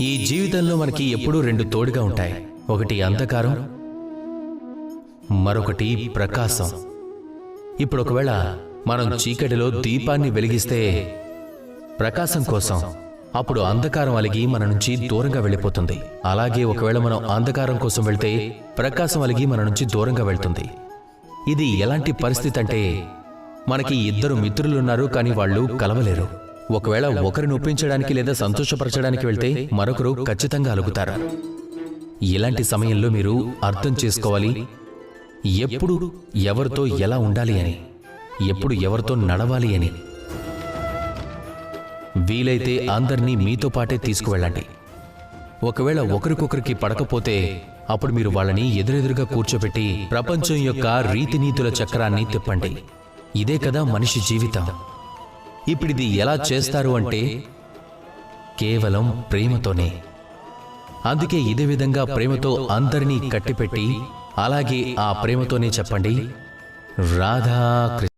ఈ జీవితంలో మనకి ఎప్పుడూ రెండు తోడుగా ఉంటాయి. ఒకటి అంధకారం, మరొకటి ప్రకాశం. ఇప్పుడు ఒకవేళ మనం చీకటిలో దీపాన్ని వెలిగిస్తే ప్రకాశం కోసం, అప్పుడు అంధకారం అలిగి మన నుంచి దూరంగా వెళ్ళిపోతుంది. అలాగే ఒకవేళ మనం అంధకారం కోసం వెళ్తే ప్రకాశం అలిగి మన నుంచి దూరంగా వెళ్తుంది. ఇది ఎలాంటి పరిస్థితి అంటే, మనకి ఇద్దరు మిత్రులున్నారు, కానీ వాళ్ళు కలవలేరు. ఒకవేళ ఒకరిని ఒప్పించడానికి లేదా సంతోషపరచడానికి వెళ్తే మరొకరు ఖచ్చితంగా అలుగుతారు. ఇలాంటి సమయంలో మీరు అర్థం చేసుకోవాలి, ఎప్పుడు ఎవరితో ఎలా ఉండాలి అని, ఎప్పుడు ఎవరితో నడవాలి అని. వీలైతే అందరినీ మీతో పాటే తీసుకువెళ్ళండి. ఒకవేళ ఒకరికొకరికి పడకపోతే అప్పుడు మీరు వాళ్ళని ఎదురెదురుగా కూర్చోబెట్టి ప్రపంచం యొక్క రీతినీతుల చక్రాన్ని తిప్పండి. ఇదే కదా మనిషి జీవితం. ఇప్పుడిది ఎలా చేస్తారు అంటే కేవలం ప్రేమతోనే. అందుకే ఇదే విధంగా ప్రేమతో అందరినీ కట్టిపెట్టి, అలాగే ఆ ప్రేమతోనే చెప్పండి, రాధా కృష్ణ.